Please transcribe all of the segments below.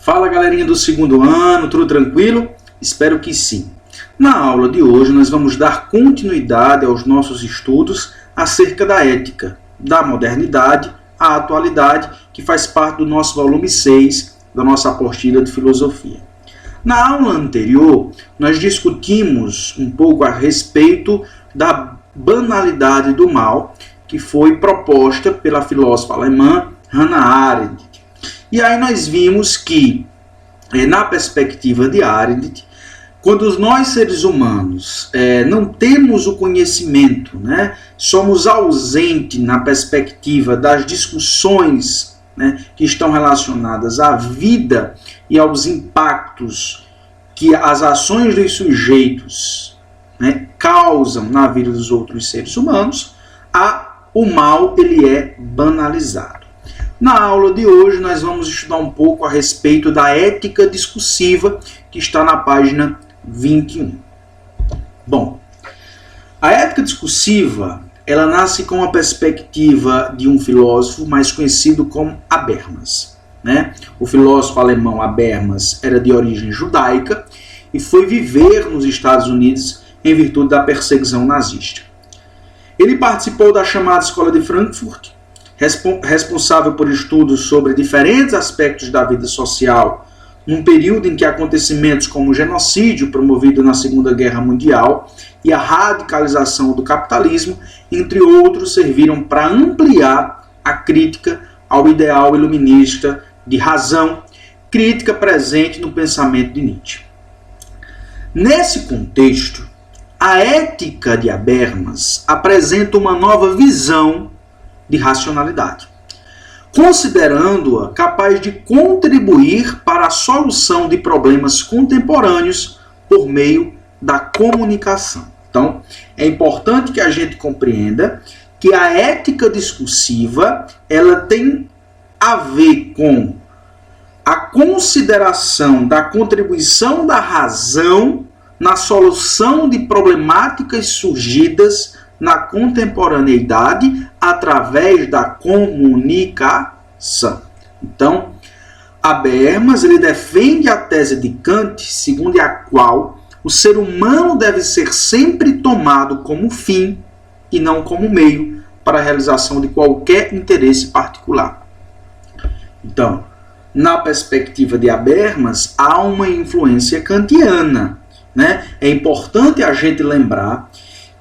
Fala galerinha do segundo ano, tudo tranquilo? Espero que sim. Na aula de hoje nós vamos dar continuidade aos nossos estudos acerca da ética, da modernidade à atualidade, que faz parte do nosso volume 6 da nossa apostila de filosofia. Na aula anterior, nós discutimos um pouco a respeito da banalidade do mal, que foi proposta pela filósofa alemã Hannah Arendt. E aí nós vimos que, na perspectiva de Arendt, quando nós seres humanos não temos o conhecimento, somos ausentes na perspectiva das discussões que estão relacionadas à vida e aos impactos que as ações dos sujeitos causam na vida dos outros seres humanos, o mal ele é banalizado. Na aula de hoje nós vamos estudar um pouco a respeito da ética discursiva, que está na página 21. Bom, a ética discursiva, ela nasce com a perspectiva de um filósofo mais conhecido como Habermas. O filósofo alemão Habermas era de origem judaica e foi viver nos Estados Unidos em virtude da perseguição nazista. Ele participou da chamada Escola de Frankfurt, responsável por estudos sobre diferentes aspectos da vida social, num período em que acontecimentos como o genocídio promovido na Segunda Guerra Mundial e a radicalização do capitalismo, entre outros, serviram para ampliar a crítica ao ideal iluminista de razão, crítica presente no pensamento de Nietzsche. Nesse contexto, a ética de Habermas apresenta uma nova visão de racionalidade, considerando-a capaz de contribuir para a solução de problemas contemporâneos por meio da comunicação. Então, é importante que a gente compreenda que a ética discursiva ela tem a ver com a consideração da contribuição da razão na solução de problemáticas surgidas na contemporaneidade através da comunicação. Então, Habermas ele defende a tese de Kant, segundo a qual o ser humano deve ser sempre tomado como fim e não como meio para a realização de qualquer interesse particular. Então, na perspectiva de Habermas, há uma influência kantiana. É importante a gente lembrar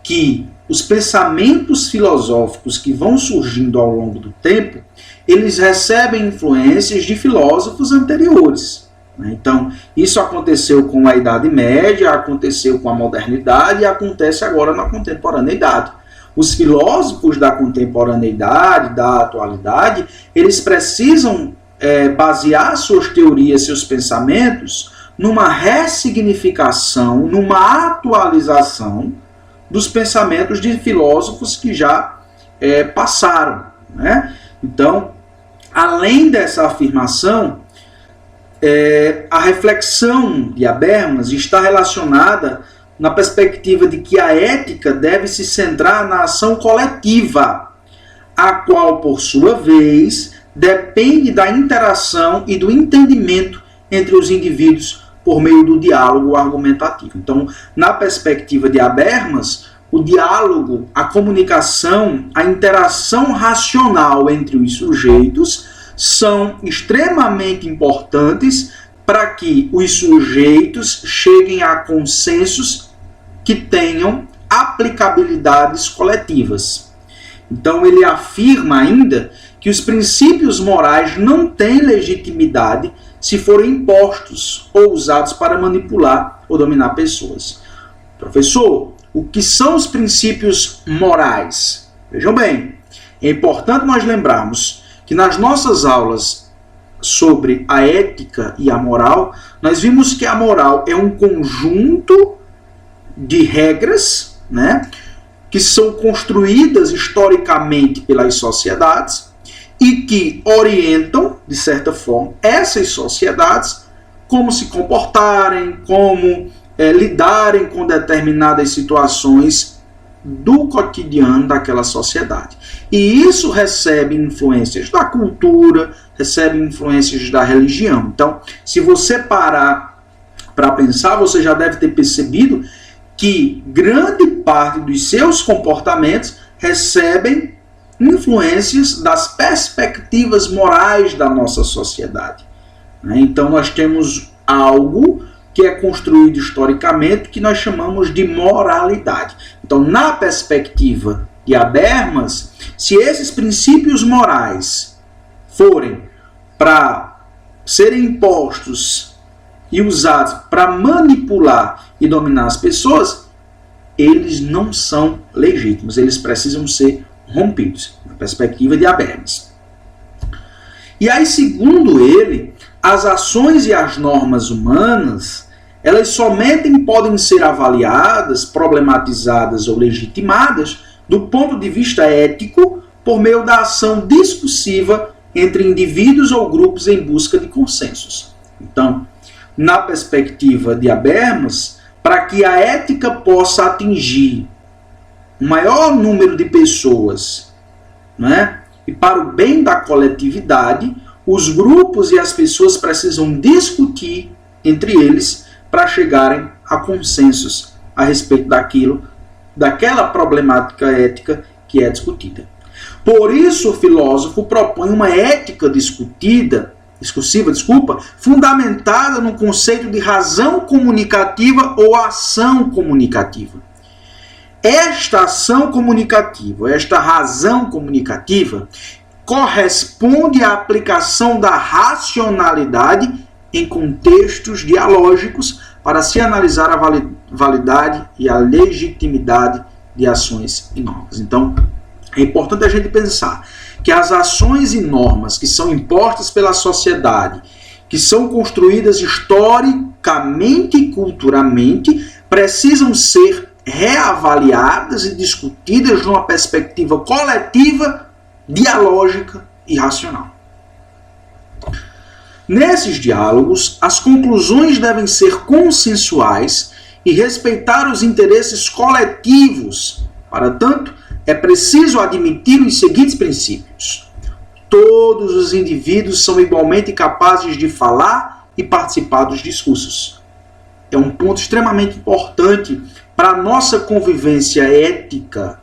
que os pensamentos filosóficos que vão surgindo ao longo do tempo, eles recebem influências de filósofos anteriores. Então, isso aconteceu com a Idade Média, aconteceu com a modernidade e acontece agora na contemporaneidade. Os filósofos da contemporaneidade, da atualidade, eles precisam basear suas teorias, seus pensamentos, numa ressignificação, numa atualização dos pensamentos de filósofos que já passaram. Então, além dessa afirmação, a reflexão de Habermas está relacionada na perspectiva de que a ética deve se centrar na ação coletiva, a qual, por sua vez, depende da interação e do entendimento entre os indivíduos por meio do diálogo argumentativo. Então, na perspectiva de Habermas, o diálogo, a comunicação, a interação racional entre os sujeitos são extremamente importantes para que os sujeitos cheguem a consensos que tenham aplicabilidades coletivas. Então, ele afirma ainda que os princípios morais não têm legitimidade se forem impostos ou usados para manipular ou dominar pessoas. Professor, o que são os princípios morais? Vejam bem, é importante nós lembrarmos que nas nossas aulas sobre a ética e a moral, nós vimos que a moral é um conjunto de regras, que são construídas historicamente pelas sociedades e que orientam, de certa forma, essas sociedades como se comportarem, como lidarem com determinadas situações do cotidiano daquela sociedade. E isso recebe influências da cultura, recebe influências da religião. Então, se você parar para pensar, você já deve ter percebido que grande parte dos seus comportamentos recebem influências das perspectivas morais da nossa sociedade. Então, nós temos algo que é construído historicamente, que nós chamamos de moralidade. Então, na perspectiva de Habermas, se esses princípios morais forem para serem impostos e usados para manipular e dominar as pessoas, eles não são legítimos, eles precisam ser rompidos, na perspectiva de Habermas. E aí, segundo ele, as ações e as normas humanas, elas somente podem ser avaliadas, problematizadas ou legitimadas do ponto de vista ético por meio da ação discursiva entre indivíduos ou grupos em busca de consensos. Então, na perspectiva de Habermas, para que a ética possa atingir o maior número de pessoas, né, e para o bem da coletividade, os grupos e as pessoas precisam discutir entre eles para chegarem a consensos a respeito daquela problemática ética que é discutida. Por isso, o filósofo propõe uma ética discursiva, fundamentada no conceito de razão comunicativa ou ação comunicativa. Esta ação comunicativa, esta razão comunicativa, corresponde à aplicação da racionalidade em contextos dialógicos para se analisar a validade e a legitimidade de ações e normas. Então, é importante a gente pensar que as ações e normas que são impostas pela sociedade, que são construídas historicamente e culturalmente, precisam ser reavaliadas e discutidas numa perspectiva coletiva, dialógica e racional. Nesses diálogos, as conclusões devem ser consensuais e respeitar os interesses coletivos. Para tanto, é preciso admitir os seguintes princípios: todos os indivíduos são igualmente capazes de falar e participar dos discursos. É um ponto extremamente importante para a nossa convivência ética,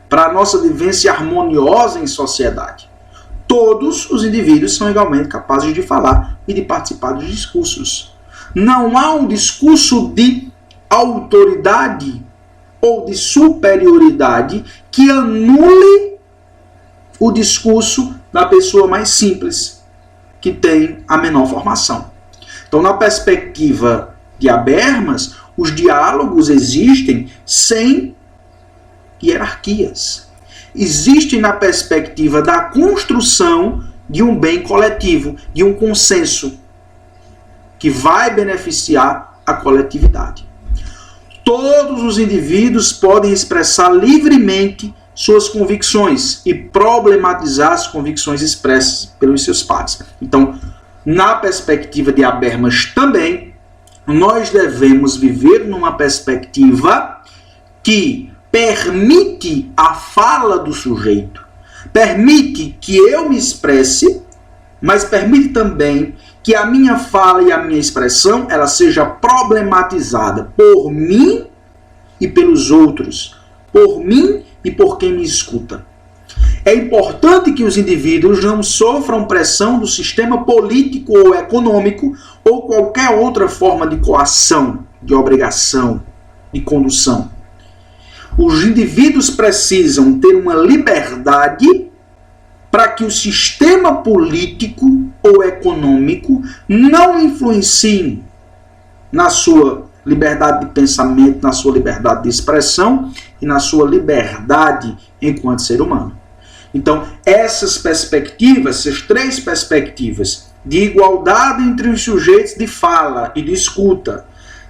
para a nossa vivência harmoniosa em sociedade. Todos os indivíduos são igualmente capazes de falar e de participar dos discursos. Não há um discurso de autoridade ou de superioridade que anule o discurso da pessoa mais simples, que tem a menor formação. Então, na perspectiva de Habermas, os diálogos existem sem hierarquias. Existem na perspectiva da construção de um bem coletivo, de um consenso que vai beneficiar a coletividade. Todos os indivíduos podem expressar livremente suas convicções e problematizar as convicções expressas pelos seus pares. Então, na perspectiva de Habermas também, nós devemos viver numa perspectiva que permite a fala do sujeito, permite que eu me expresse, mas permite também que a minha fala e a minha expressão ela seja problematizada por mim e pelos outros, por mim e por quem me escuta. É importante que os indivíduos não sofram pressão do sistema político ou econômico ou qualquer outra forma de coação, de obrigação, de condução. Os indivíduos precisam ter uma liberdade para que o sistema político ou econômico não influencie na sua liberdade de pensamento, na sua liberdade de expressão e na sua liberdade enquanto ser humano. Então, essas perspectivas, essas três perspectivas de igualdade entre os sujeitos de fala e de escuta,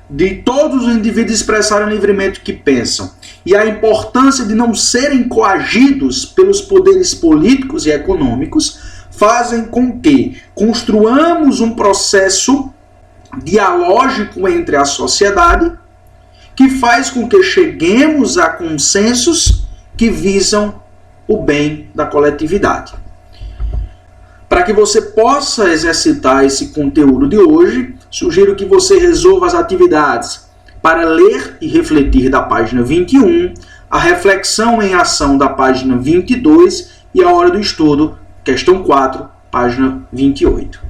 de todos os indivíduos expressarem livremente o que pensam, e a importância de não serem coagidos pelos poderes políticos e econômicos, fazem com que construamos um processo dialógico entre a sociedade que faz com que cheguemos a consensos que visam o bem da coletividade. Para que você possa exercitar esse conteúdo de hoje, sugiro que você resolva as atividades para ler e refletir da página 21, a reflexão em ação da página 22 e a hora do estudo, questão 4, página 28.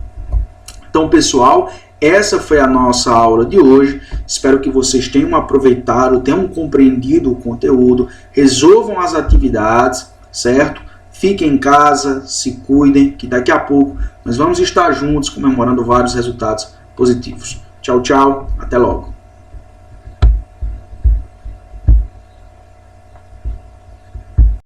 Então, pessoal, essa foi a nossa aula de hoje. Espero que vocês tenham aproveitado, tenham compreendido o conteúdo, resolvam as atividades, certo? Fiquem em casa, se cuidem, que daqui a pouco nós vamos estar juntos comemorando vários resultados positivos. Tchau, tchau, até logo.